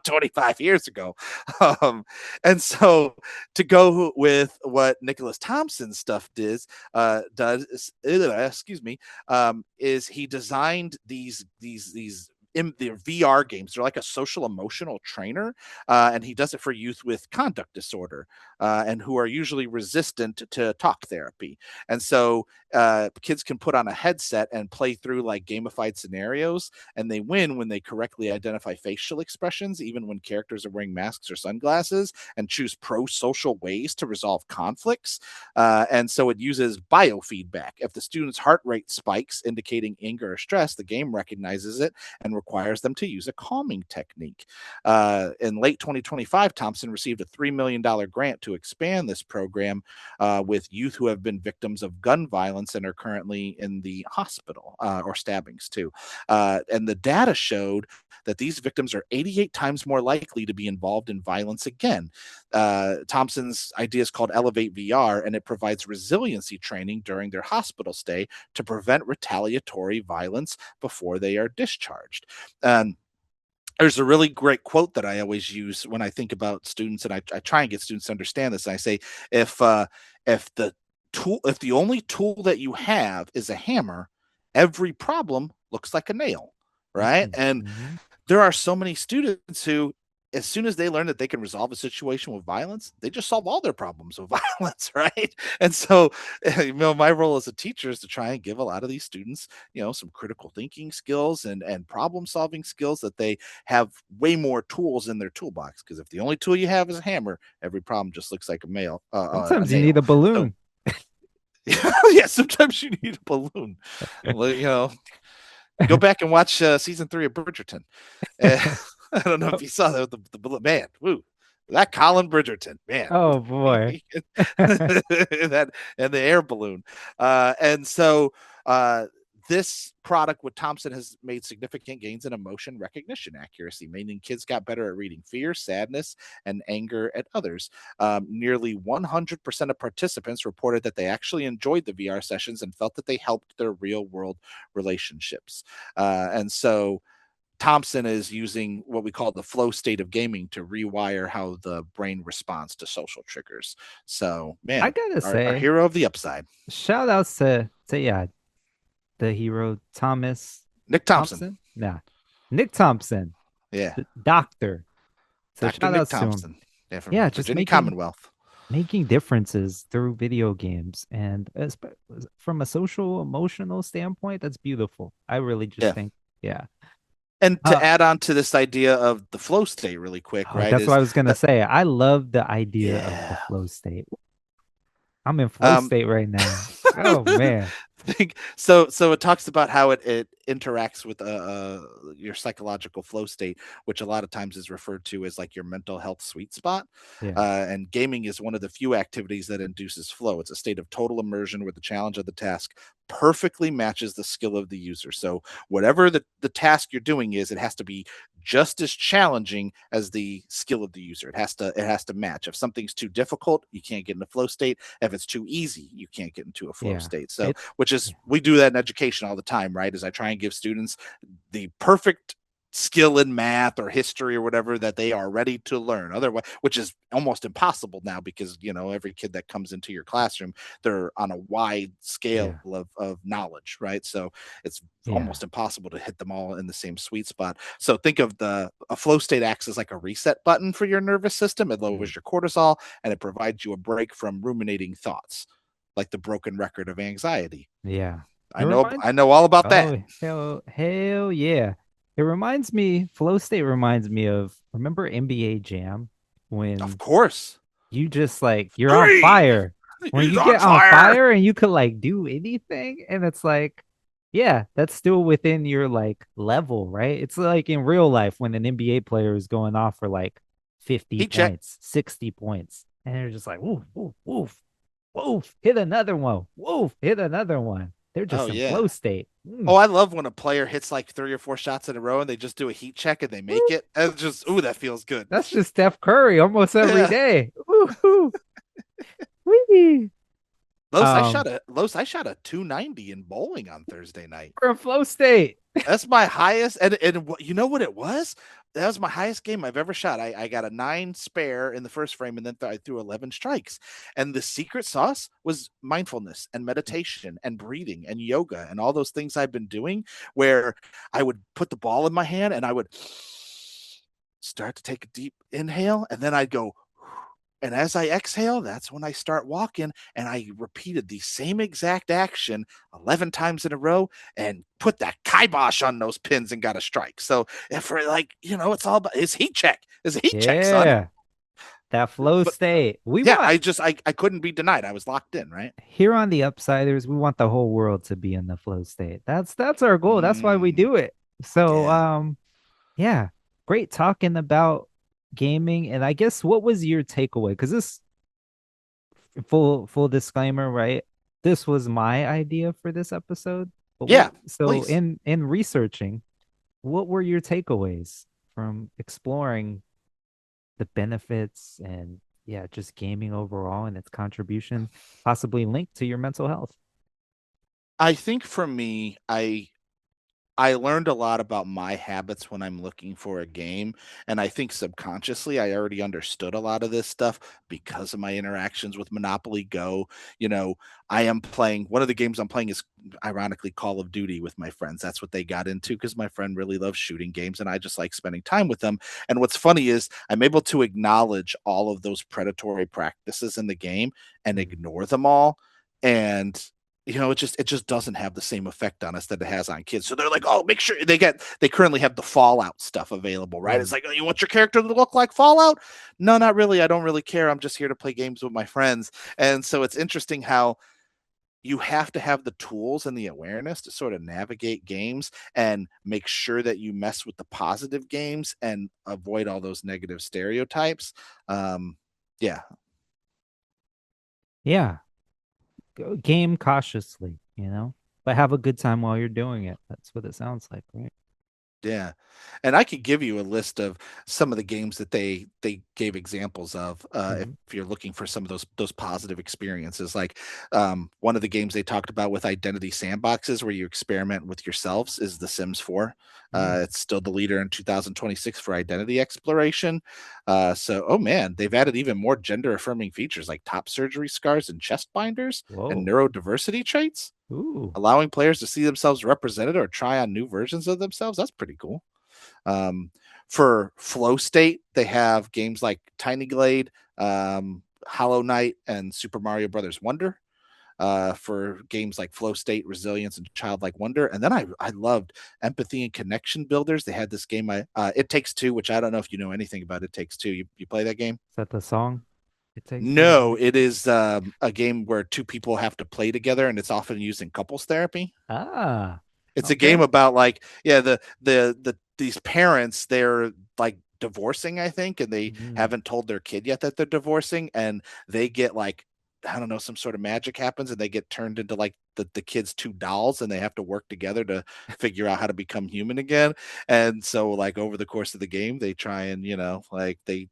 25 years ago. Um, and so to go with what Nicholas Thompson's stuff does, excuse me, is he designed these they're VR games. They're like a social emotional trainer, and he does it for youth with conduct disorder and who are usually resistant to talk therapy. And so kids can put on a headset and play through like gamified scenarios, and they win when they correctly identify facial expressions, even when characters are wearing masks or sunglasses, and choose pro-social ways to resolve conflicts. And so it uses biofeedback. If the student's heart rate spikes, indicating anger or stress, the game recognizes it and requires them to use a calming technique. In late 2025, Thompson received a $3 million grant to expand this program with youth who have been victims of gun violence and are currently in the hospital, or stabbings too. And the data showed that these victims are 88 times more likely to be involved in violence again. Thompson's idea is called Elevate VR, and it provides resiliency training during their hospital stay to prevent retaliatory violence before they are discharged. There's a really great quote that I always use when I think about students, and I try and get students to understand this. And I say, if the only tool that you have is a hammer, every problem looks like a nail, right? And Mm-hmm. there are so many students who, as soon as they learn that they can resolve a situation with violence, they just solve all their problems with violence, right? And so, my role as a teacher is to try and give a lot of these students, some critical thinking skills and problem solving skills, that they have way more tools in their toolbox. Because if the only tool you have is a hammer, every problem just looks like a Sometimes you need nail. a So, balloon. yeah, sometimes you need a balloon. Go back and watch season 3 of Bridgerton. I don't know if you saw the man. Woo, that Colin Bridgerton, man. Oh boy. That and the air balloon. And so this product with Thompson has made significant gains in emotion recognition accuracy, meaning kids got better at reading fear, sadness, and anger at others. Nearly 100% of participants reported that they actually enjoyed the VR sessions and felt that they helped their real world relationships. And so Thompson is using what we call the flow state of gaming to rewire how the brain responds to social triggers. So, I man, gotta our say, hero of the upside, shout outs to yeah, the hero Thomas Nick Thompson. Thompson. Nah, Nick Thompson, Yeah, the doctor. So Dr. shout Nick outs to him. Thompson. Yeah, from Yeah, just Virginia making Commonwealth. differences through video games, and from a social emotional standpoint, that's beautiful. I really just Yeah. think, yeah. And to Uh, add on to this idea of the flow state really quick, oh, right, that's what is I was gonna that, say. I love the idea of the yeah. flow state. I'm in flow Um, state right now. Oh man. so it talks about how it interacts with your psychological flow state, which a lot of times is referred to as like your mental health sweet spot. Yeah. And gaming is one of the few activities that induces flow. It's a state of total immersion where the challenge of the task perfectly matches the skill of the user. So whatever the task you're doing is, it has to be just as challenging as the skill of the user. It has to match. If something's too difficult, you can't get in a flow state. If it's too easy, you can't get into a flow Yeah. state. So, It which is, yeah. we do that in education all the time, right? As I try and give students the perfect skill in math or history or whatever that they are ready to learn, otherwise, which is almost impossible now, because every kid that comes into your classroom, they're on a wide scale Yeah. of knowledge, right? So it's Yeah. almost impossible to hit them all in the same sweet spot. So think of a flow state acts as like a reset button for your nervous system. It Mm. lowers your cortisol, and it provides you a break from ruminating thoughts, like the broken record of anxiety. Yeah. It I know reminds I know all about that. Oh, hell yeah. It reminds me, flow state reminds me of, remember NBA Jam, Of when course. you just like you're on Three. fire. When He's you on get on fire. fire and you could like do anything, and it's like, yeah, that's still within your like level, right? It's like in real life when an NBA player is going off for like 50 Heat check. points, 60 points, and they're just like, woof, woof, woof, woof, hit another one, woof, hit another one. They're Oh just in yeah. flow state. Oh, I love when a player hits like 3 or 4 shots in a row and they just do a heat check and they make Woo. it. And just, ooh, that feels good. That's just Steph Curry almost every Yeah. day. Woo-hoo. Wee. Um, Los. I shot a 290 in bowling on Thursday night. we're in flow state. That's my highest, and you know what it was? That was my highest game I've ever shot. I got a 9 spare in the first frame, and then I threw 11 strikes. And the secret sauce was mindfulness and meditation and breathing and yoga and all those things I've been doing. Where I would put the ball in my hand and I would start to take a deep inhale, and then I'd go. And as I exhale, that's when I start walking. And I repeated the same exact action 11 times in a row and put that kibosh on those pins and got a strike. So, for like, it's all about his heat check. His heat check, son. Yeah, that flow But state. We yeah, want I couldn't be denied. I was locked in, right? here on the Upsiders, we want the whole world to be in the flow state. That's our goal. That's why we Mm, do it. So, yeah. yeah, great talking about gaming. And I guess what was your takeaway? Because this full disclaimer, right? This was my idea for this episode. But what Yeah, so please. in researching, what were your takeaways from exploring the benefits and yeah, just gaming overall and its contribution, possibly linked to your mental health? I think for me, I learned a lot about my habits when I'm looking for a game. And I think subconsciously, I already understood a lot of this stuff because of my interactions with Monopoly Go. You know, I am playing one of the games I'm playing is ironically Call of Duty with my friends. That's what they got into because my friend really loves shooting games and I just like spending time with them. And what's funny is I'm able to acknowledge all of those predatory practices in the game and Mm. ignore them all. And it just doesn't have the same effect on us that it has on kids. So they're like, oh, make sure they currently have the Fallout stuff available, right? It's Mm. like, oh, you want your character to look like Fallout? No, not really. I don't really care. I'm just here to play games with my friends. And so it's interesting how you have to have the tools and the awareness to sort of navigate games and make sure that you mess with the positive games and avoid all those negative stereotypes. Yeah, Yeah, game cautiously, but have a good time while you're doing it. That's what it sounds like, right? Yeah. And I could give you a list of some of the games that they gave examples of if Mhm. you're looking for some of those positive experiences. Like one of the games they talked about with identity sandboxes where you experiment with yourselves is The Sims 4. Mm. It's still the leader in 2026 for identity exploration. Oh man, they've added even more gender affirming features like top surgery scars and chest binders and Whoa. neurodiversity traits, Ooh. allowing players to see themselves represented or try on new versions of themselves. That's pretty cool. Um, for flow state, they have games like Tiny Glade, Hollow Knight, and Super Mario Brothers Wonder. For games like Flow State, Resilience, and Childlike Wonder, and then I loved Empathy and Connection Builders. They had this game, It Takes Two, which I don't know if you know anything about. It Takes Two. You play that game? Is that the song? It takes two to No, tango. it is a game where two people have to play together, and it's often used in couples therapy. Ah, It's a okay. game about like, yeah, the these parents, they're like divorcing, I think, and they Mm. haven't told their kid yet that they're divorcing, and they get like, I don't know, some sort of magic happens and they get turned into like the kids' two dolls and they have to work together to figure out how to become human again. And so like over the course of the game, they try and, like they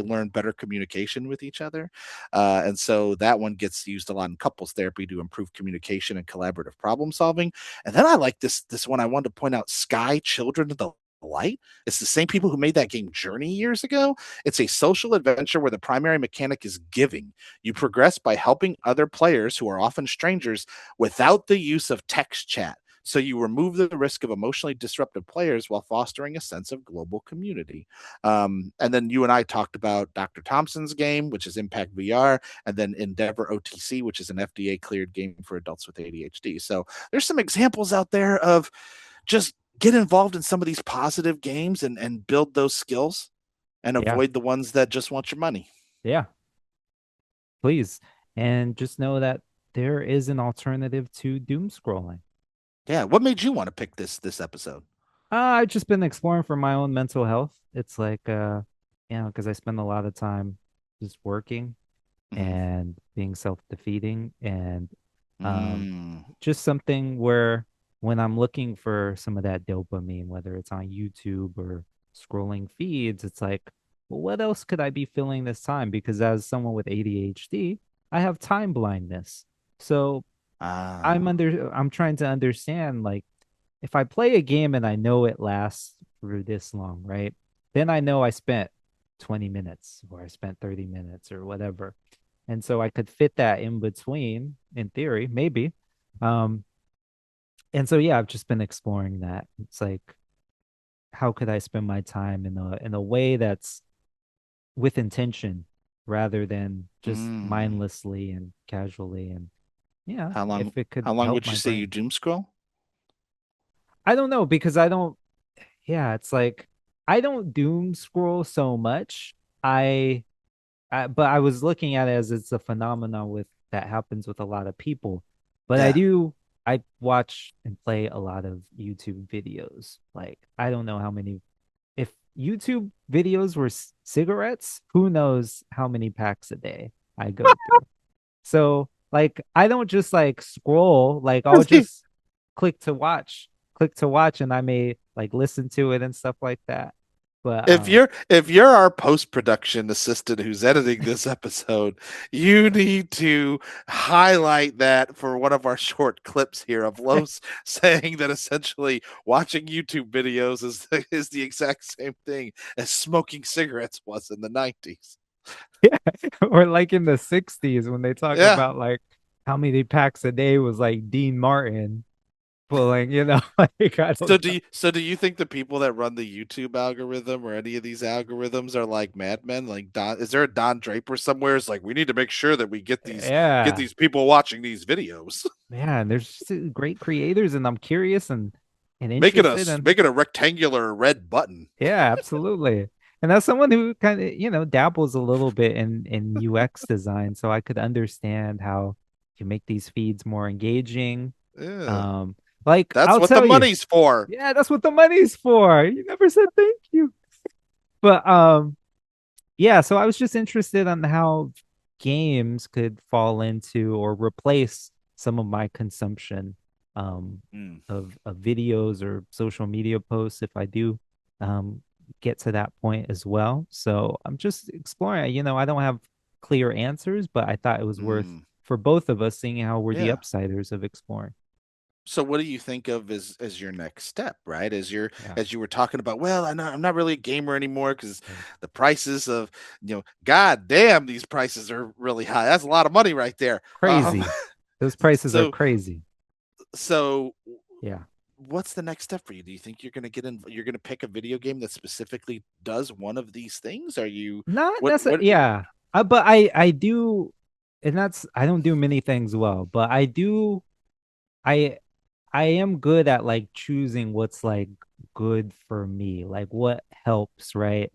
learn better communication with each other. And so that one gets used a lot in couples therapy to improve communication and collaborative problem solving. And then I like this one I wanted to point out, Sky Children of the Light. It's the same people who made that game Journey years ago. It's a social adventure where the primary mechanic is giving. You progress by helping other players who are often strangers without the use of text chat. So you remove the risk of emotionally disruptive players while fostering a sense of global community. And then you and I talked about Dr. Thompson's game, which is Impact VR, and then Endeavor OTC, which is an FDA cleared game for adults with ADHD. So there's some examples out there of just get involved in some of these positive games and build those skills and Yeah, avoid the ones that just want your money. yeah, please. And just know that there is an alternative to doom scrolling. Yeah. What made you want to pick this episode? I've just been exploring for my own mental health. It's like, because I spend a lot of time just working Mm-hmm. and being self-defeating and um, Mm. just something where when I'm looking for some of that dopamine, whether it's on YouTube or scrolling feeds, it's like, well, what else could I be filling this time? Because as someone with ADHD, I have time blindness. So Ah. I'm trying to understand like if I play a game and I know it lasts through this long, right? Then I know I spent 20 minutes or I spent 30 minutes or whatever. And so I could fit that in between in theory, maybe. Um and so yeah, I've just been exploring that. It's like how could I spend my time in a way that's with intention rather than just Mm. mindlessly and casually and yeah, How long? if it could How long help would you my say you brain. doom scroll? I don't know because I don't yeah, it's like I don't doom scroll so much. I, but I was looking at it as it's a phenomenon with that happens with a lot of people. But Yeah. I watch and play a lot of YouTube videos. Like I don't know how many if YouTube videos were cigarettes, who knows how many packs a day I go through. So like I don't just like scroll, like I'll just click to watch and I may like listen to it and stuff like that. But If you're our post-production assistant who's editing this episode, you need to highlight that for one of our short clips here of Los saying that essentially watching YouTube videos is the exact same thing as smoking cigarettes was in the 90s. yeah, or like in the 60s when they talk Yeah. about like how many packs a day was like Dean Martin pulling, like I don't know. So do you think the people that run the YouTube algorithm or any of these algorithms are like madmen? Like Don, is there a Don Draper somewhere? It's like we need to make sure that we get Yeah. these people watching these videos. Man, there's just great creators and I'm curious and Make it interested in make it a rectangular red button. yeah, absolutely. And as someone who kind of, dabbles a little bit in UX design, so I could understand how you make these feeds more engaging. Yeah. Um, like That's I'll what the tell you, money's for. yeah, that's what the money's for. You never said thank you. But yeah, so I was just interested on how games could fall into or replace some of my consumption Mm, of videos or social media posts if I do um get to that point as well. So I'm just exploring. I don't have clear answers, but I thought it was worth mm. for both of us seeing how we're the Yeah. upsiders of exploring. So what do you think of as your next step, right? Yeah. As you were talking about, well, I'm not really a gamer anymore because the prices of, god damn, these prices are really high. That's a lot of money right there. Crazy. Those prices are So crazy. so Yeah. what's the next step for you? Do you think you're going to pick a video game that specifically does one of these things? Are you Not what necessarily, yeah. But I do, and that's I don't do many things well, but I do. I I am good at like choosing what's like good for me, like what helps, right?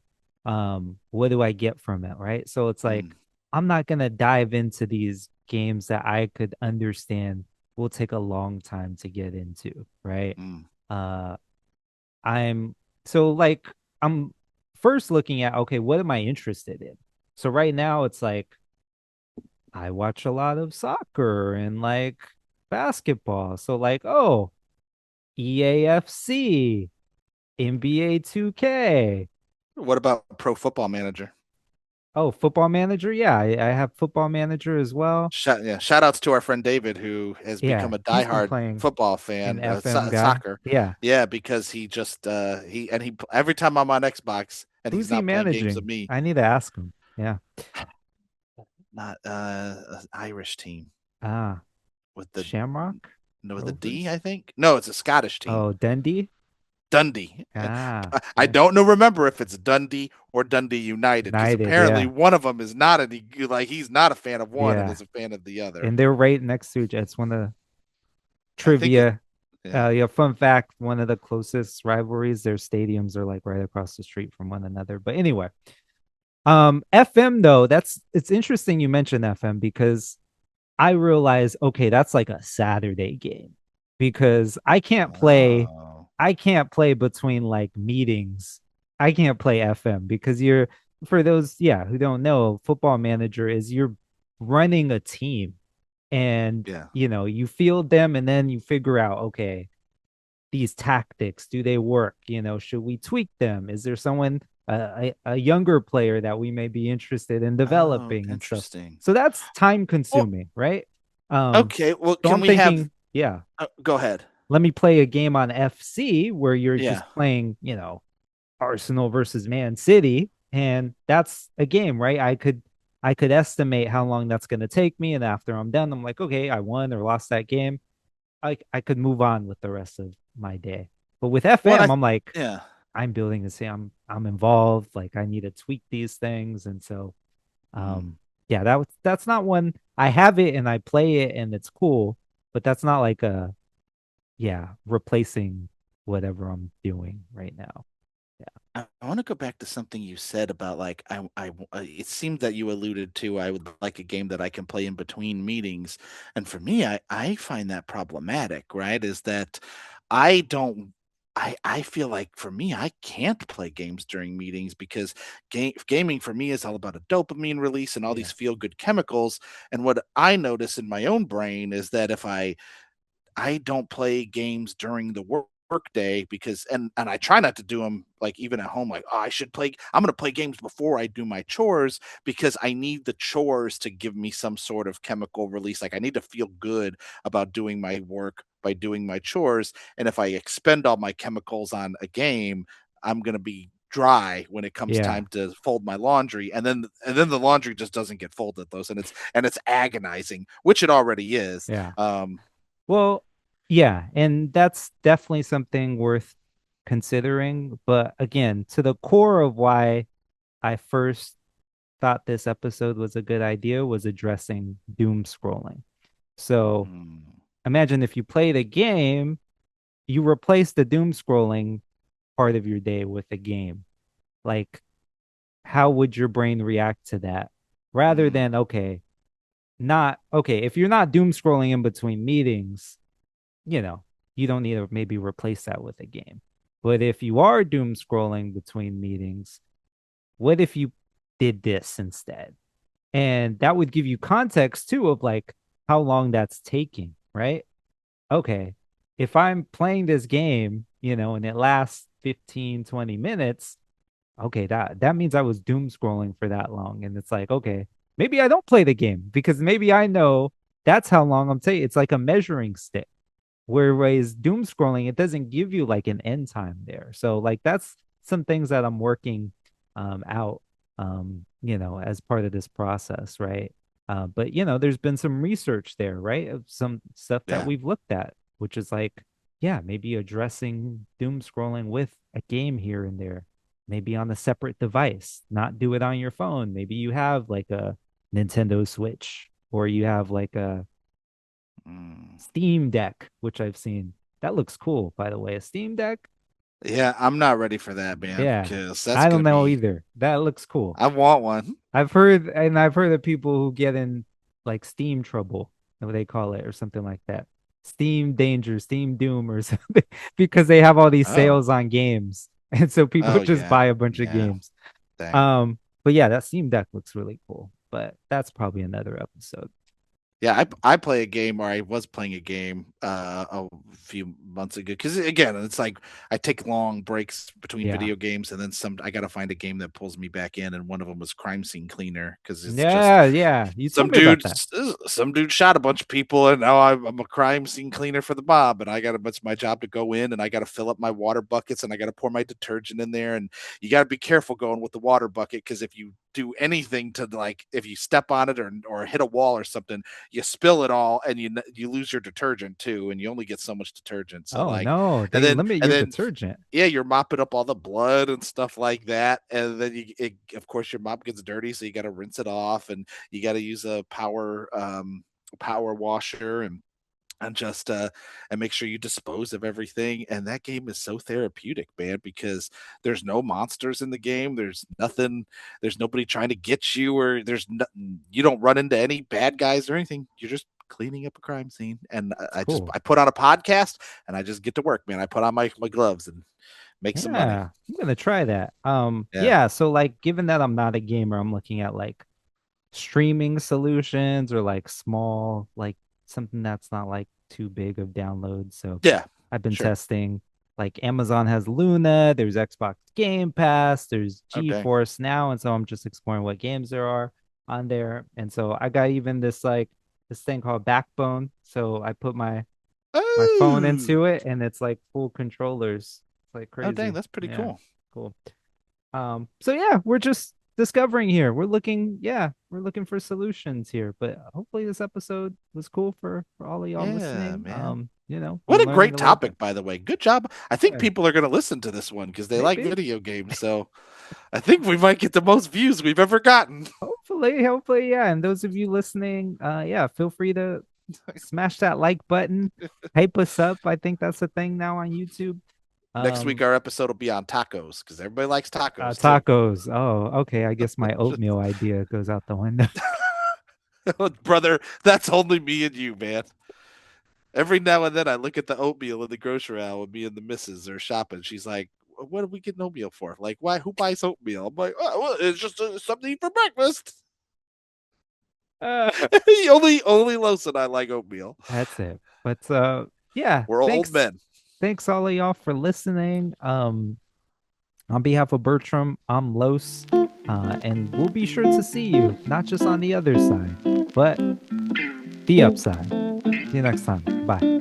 What do I get from it, right? So it's like mm, I'm not gonna dive into these games that I could understand will take a long time to get into, right? mm, Uh, I'm so like I'm first looking at okay, what am I interested in? So right now it's like I watch a lot of soccer and like basketball. So like, oh, EAFC, NBA 2K. what about Pro Football Manager? Oh, football manager. Yeah, I have football manager as well. Shout outs to our friend David who has Yeah, become a he's been diehard playing football an fan, FM guy. soccer. Yeah. Yeah, because he just he every time I'm on Xbox and he's Who's he not playing games with managing? me, I need to ask him. Yeah. not an Irish team Ah, with the Shamrock no with a D, Rovers. I think. No, it's a Scottish team. Oh, Dundee. Dundee. Ah, I yeah. don't know remember if it's Dundee or Dundee United because United. apparently Yeah. one of them is not any like he's not a fan of one and Yeah. is a fan of the other. And they're right next to each. It's one of the I think it trivia. yeah. Yeah, fun fact, one of the closest rivalries, their stadiums are like right across the street from one another. But anyway, FM though, it's interesting you mentioned FM because I realize, okay, that's like a Saturday game because Oh. I can't play between like meetings. I can't play FM because for those, yeah, who don't know, football manager is you're running a team and, Yeah. you field them and then you figure out, okay, these tactics, do they work? Should we tweak them? Is there someone, a younger player that we may be interested in Oh, developing and stuff? interesting. So that's time Well, consuming, right? Um, Okay, well, so can I'm we have thinking, yeah, go ahead. let me play a game on FC where you're Yeah. just playing, Arsenal versus Man City, and that's a game, right? I could estimate how long that's going to take me, and after I'm done, I'm like, okay, I won or lost that game. I could move on with the rest of my day. But with What FM, I I'm like, Yeah. I'm building this. I'm involved. Like I need to tweak these things, and so Mm. yeah, that's not one. I have it and I play it and it's cool, but that's not like a yeah replacing whatever I'm doing right now. I want to go back to something you said about like it seemed that you alluded to I would like a game that I can play in between meetings, and for me, I find that problematic. Right? Is that I don't. I feel like for me, I can't play games during meetings because gaming for me is all about a dopamine release and all these Yes. feel good chemicals. And what I notice in my own brain is that if I don't play games during the work day because and I try not to do them like even at home like, oh, I'm going to play games before I do my chores because I need the chores to give me some sort of chemical release. Like I need to feel good about doing my work by doing my chores, and if I expend all my chemicals on a game, I'm going to be dry when it comes Yeah. time to fold my laundry, and then the laundry just doesn't get folded those, and it's agonizing, which it already is. Yeah. um Well, yeah, and that's definitely something worth considering. But again, to the core of why I first thought this episode was a good idea was addressing doom scrolling. So mm, imagine if you played a game, you replace the doom scrolling part of your day with a game. Like, how would your brain react to that? Rather mm. than, okay, not okay, if you're not doom scrolling in between meetings, you know, you don't need to maybe replace that with a game. But if you are doom scrolling between meetings, what if you did this instead? And that would give you context too of like how long that's taking, right? Okay, if I'm playing this game, and it lasts 15, 20 minutes, okay, that means I was doom scrolling for that long. And it's like, okay, maybe I don't play the game because maybe I know that's how long I'm taking. It's like a measuring stick. Whereas doom scrolling, it doesn't give you like an end time there. So like that's some things that I'm working out as part of this process, right? But there's been some research there, right? Of some stuff that Yeah. we've looked at, which is like, yeah, maybe addressing doom scrolling with a game here and there, maybe on a separate device, not do it on your phone. Maybe you have like a Nintendo Switch or you have like a Mm. Steam Deck, which I've seen. That looks cool, by the way. A Steam Deck? Yeah, I'm not ready for that, man, Yeah. because that's I don't gonna know be. either. That looks cool. I want one. I've heard of people who get in like Steam trouble, what they call it, or something like that. Steam danger, Steam doom, or something, because they have all these Oh, sales on games. And so people oh just yeah, buy a bunch of yeah. games. Dang. But yeah, that Steam Deck looks really cool. But that's probably another episode. Yeah, I play a game, or I was playing a game a few months ago. Because again, it's like I take long breaks between Yeah. video games, and then some. I got to find a game that pulls me back in, and one of them was Crime Scene Cleaner because it's just Yeah, yeah. You told me about that. some dude shot a bunch of people, and now I'm a crime scene cleaner for the mob, and I got it's my job to go in, and I got to fill up my water buckets, and I got to pour my detergent in there, and you got to be careful going with the water bucket because if you do anything to like if you step on it or hit a wall or something, you spill it all, and you lose your detergent too, and you only get so much detergent. So Oh like, no, and they then limit and your then detergent. yeah, you're mopping up all the blood and stuff like that, and then of course your mop gets dirty, so you got to rinse it off, and you got to use a power washer, and just and make sure you dispose of everything. And that game is so therapeutic, man, because there's no monsters in the game. There's nothing. There's nobody trying to get you, or you don't run into any bad guys or anything. You're just cleaning up a crime scene, and It's I cool. I put on a podcast, and I just get to work, man. I put on my gloves and make some money. Yeah, I'm gonna try that. Yeah. Yeah, so like given that I'm not a gamer, I'm looking at like streaming solutions or like small, like something that's not like too big of downloads. So Yeah. I've been Sure. testing like Amazon has Luna, there's Xbox Game Pass, there's Okay. GeForce now, and so I'm just exploring what games there are on there. And so I got even this like this thing called Backbone. So I put my phone Oh, into it, and it's like full controllers. It's like oh, dang, crazy. that's pretty Yeah, cool. cool. So yeah, we're just discovering here. We're looking for solutions here. But hopefully this episode was cool for all of y'all Yeah, listening. man. We're What a learning great a little bit. topic, by the way. Good job. I think Yeah, people are going to listen to this one because they like maybe. video games. So I think we might get the most views we've ever gotten. Hopefully, yeah. And those of you listening, yeah, feel free to smash that like button, hype us up. I think that's a thing now on YouTube. Next week, Um, our episode will be on tacos because everybody likes tacos too. Tacos. Oh, okay. I guess my oatmeal idea goes out the window. Brother, that's only me and you, man. Every now and then I look at the oatmeal in the grocery aisle when me and the missus are shopping. She's like, what are we getting oatmeal for? Like, why? Who buys oatmeal? I'm like, oh, well, it's just something to eat for breakfast. Uh, only Los and I like oatmeal. that's it. But yeah, We're old thanks. men. Thanks all of y'all for listening. On behalf of Bertram, I'm Los. And we'll be sure to see you, not just on the other side, but the upside. See you next time. Bye.